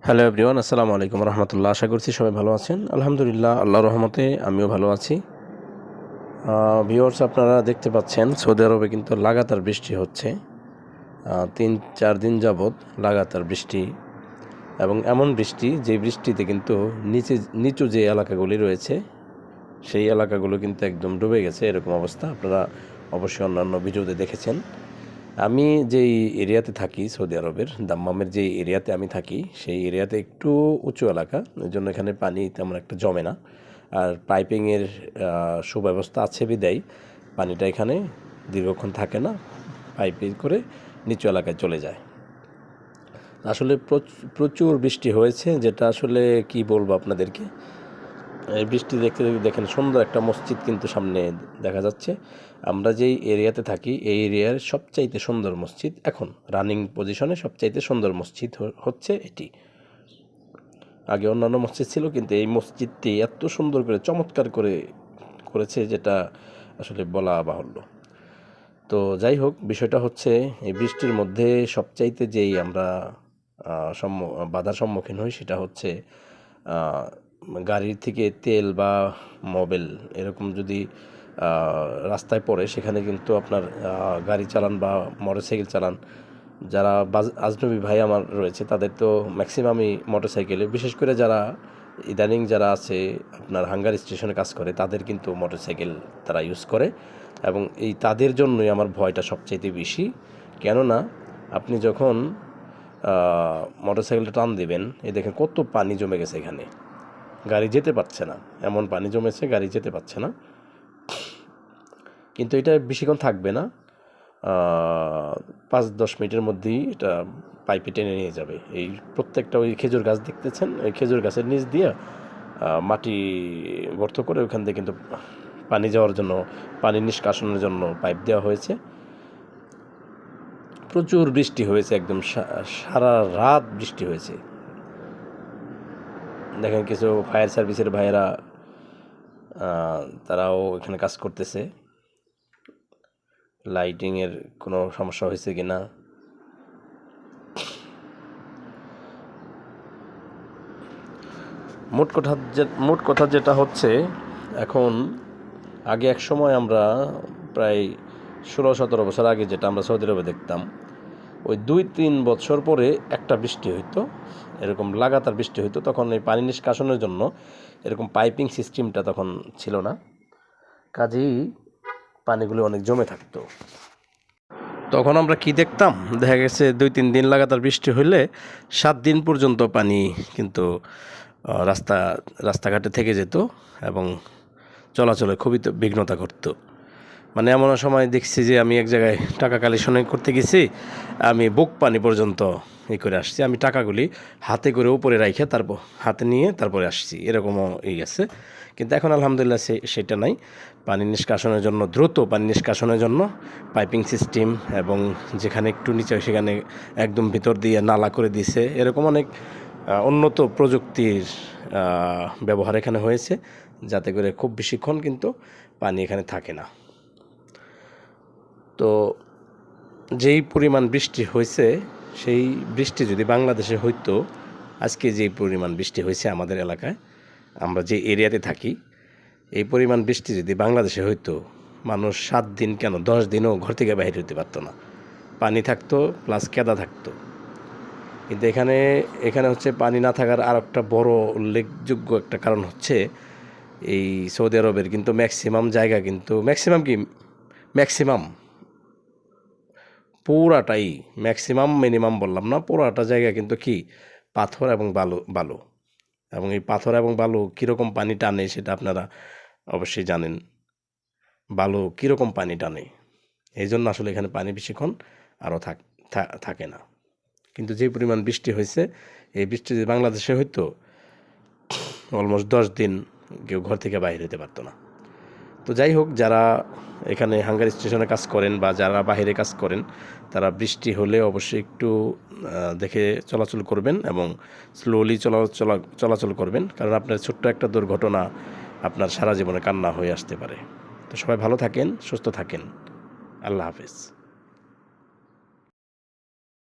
Hello everyone, আসসালামু আলাইকুম রহমতুল্লাহ। আশা করছি সবাই ভালো আছেন। আলহামদুলিল্লাহ, আল্লাহর রহমতে আমিও ভালো আছি। ভিউয়ার্স, আপনারা দেখতে পাচ্ছেন সৌদি আরবে কিন্তু লাগাতার বৃষ্টি হচ্ছে। 3-4 দিন যাবৎ লাগাতার বৃষ্টি, এবং এমন বৃষ্টি যে বৃষ্টিতে কিন্তু নিচু যে এলাকাগুলি রয়েছে সেই এলাকাগুলো কিন্তু একদম ডুবে গেছে, এরকম অবস্থা। আপনারা অবশ্যই অন্যান্য ভিডিওতে দেখেছেন। আমি যেই এরিয়াতে থাকি সৌদি আরবের দাম্মামের যে এরিয়াতে আমি থাকি, সেই এরিয়াতে একটু উঁচু এলাকা, ওই জন্য এখানে পানি তেমন একটা জমে না। আর পাইপিংয়ের সুব্যবস্থা আছে বিদায় পানিটা এখানে দীর্ঘক্ষণ থাকে না, পাইপে করে নিচু এলাকায় চলে যায়। আসলে প্রচুর বৃষ্টি হয়েছে, যেটা আসলে কি বলবো আপনাদেরকে। এই বৃষ্টি দেখতে দেখেন সুন্দর একটা মসজিদ কিন্তু সামনে দেখা যাচ্ছে। আমরা যেই এরিয়াতে থাকি এই এরিয়ার সবচাইতে সুন্দর মসজিদ, এখন রানিং পজিশনে সবচাইতে সুন্দর মসজিদ হচ্ছে এটি। আগে অন্যান্য মসজিদ ছিল, কিন্তু এই মসজিদটি এত সুন্দর করে চমৎকার করেছে যেটা আসলে বলা বাহুল্য। তো যাই হোক, বিষয়টা হচ্ছে এই বৃষ্টির মধ্যে সবচাইতে যেই আমরা বাধার সম্মুখীন হই সেটা হচ্ছে গাড়ির থেকে তেল বা মোবিল এরকম যদি রাস্তায় পড়ে, সেখানে কিন্তু আপনার গাড়ি চালান বা মোটরসাইকেল চালান, যারা আজনবী ভাই আমার রয়েছে তাদের তো ম্যাক্সিমামই মোটরসাইকেলে, বিশেষ করে যারা ইদানিং যারা আছে আপনার হাঙ্গার স্টেশনে কাজ করে তাদের কিন্তু মোটরসাইকেল তারা ইউজ করে, এবং এই তাদের জন্যই আমার ভয়টা সবচাইতে বেশি। কেননা আপনি যখন মোটরসাইকেলটা টান দেবেন, এই দেখেন কত পানি জমে গেছে এখানে, গাড়ি যেতে পারছে না, এমন পানি জমেছে গাড়ি যেতে পারছে না। কিন্তু এটা বেশিক্ষণ থাকবে না, 5-10 মিনিটের মধ্যেই এটা পাইপে টেনে নিয়ে যাবে। এই প্রত্যেকটা ওই খেজুর গাছ দেখতেছেন, ওই খেজুর গাছের নিচ দিয়ে মাটি গর্ত করে ওইখান থেকে কিন্তু পানি যাওয়ার জন্য, পানি নিষ্কাশনের জন্য পাইপ দেওয়া হয়েছে। প্রচুর বৃষ্টি হয়েছে, একদম সারা রাত বৃষ্টি হয়েছে। দেখেন কিছু ফায়ার সার্ভিসের ভাইয়েরা তারাও এখানে কাজ করতেছে, লাইটিংয়ের কোনো সমস্যা হয়েছে কি না। মোট কথা যেটা হচ্ছে, এখন আগে এক সময় আমরা প্রায় 16-17 বছর আগে যেটা আমরা সৌদি আরবে দেখতাম, ওই 2-3 বছর পরে একটা বৃষ্টি হইতো, এরকম লাগাতার বৃষ্টি হইতো। তখন এই পানি নিষ্কাশনের জন্য এরকম পাইপিং সিস্টেমটা তখন ছিল না, কাজেই পানিগুলো অনেক জমে থাকতো। তখন আমরা কি দেখতাম, দেখা গেছে 2-3 দিন লাগাতার বৃষ্টি হইলে 7 দিন পর্যন্ত পানি কিন্তু রাস্তাঘাটে থেকে যেত, এবং চলাচলে খুবই বিঘ্নতা ঘটতো। মানে এমন সময় দেখছি যে আমি এক জায়গায় টাকা কালেকশন করতে গেছি, আমি বুক পানি পর্যন্ত করে আসছি। আমি টাকাগুলি হাতে করে উপরে রাখে তারপর হাতে নিয়ে তারপরে আসছি, এরকমও গেছে। কিন্তু এখন আলহামদুলিল্লাহ সেটা নাই। পানি নিষ্কাশনের জন্য, দ্রুত পানি নিষ্কাশনের জন্য পাইপিং সিস্টেম, এবং যেখানে একটু নিচে সেখানে একদম ভিতর দিয়ে নালা করে দিয়েছে, এরকম অনেক উন্নত প্রযুক্তির ব্যবহার এখানে হয়েছে, যাতে করে খুব বেশিক্ষণ কিন্তু পানি এখানে থাকে না। তো যেই পরিমাণ বৃষ্টি হয়েছে, সেই বৃষ্টি যদি বাংলাদেশে হইতো, আজকে যেই পরিমাণ বৃষ্টি হয়েছে আমাদের এলাকায়, আমরা যে এরিয়াতে থাকি, এই পরিমাণ বৃষ্টি যদি বাংলাদেশে হইতো, মানুষ 7 দিন কেন 10 দিনও ঘর থেকে বাইরে হতে পারতো না, পানি থাকতো প্লাস কেদা থাকতো। কিন্তু এখানে হচ্ছে পানি না থাকার আর একটা বড় উল্লেখযোগ্য একটা কারণ হচ্ছে, এই সৌদি আরবের কিন্তু ম্যাক্সিমাম জায়গা কিন্তু ম্যাক্সিমাম পুরাটাই, মিনিমাম বললাম না, পুরাটা জায়গা কিন্তু কি পাথর এবং বালু। এবং এই পাথর এবং বালু কীরকম পানি টানে সেটা আপনারা অবশ্যই জানেন, বালু কীরকম পানি টানে। এই জন্য আসলে এখানে পানি বেশিক্ষণ আরও থাকে না। কিন্তু যে পরিমাণ বৃষ্টি হয়েছে, এই বৃষ্টি যদি বাংলাদেশে হইতো, অলমোস্ট 10 দিন কেউ ঘর থেকে বাইরে হতে পারতো না। তো যাই হোক, যারা এখানে হাঙ্গার স্টেশনে কাজ করেন বা যারা বাইরে কাজ করেন, তারা বৃষ্টি হলে অবশ্যই একটু দেখে চলাচল করবেন, এবং স্লোলি চলাচল করবেন, কারণ আপনার ছোট্ট একটা দুর্ঘটনা আপনার সারা জীবনে কান্না হয়ে আসতে পারে। তো সবাই ভালো থাকেন, সুস্থ থাকেন। আল্লাহ হাফেজ।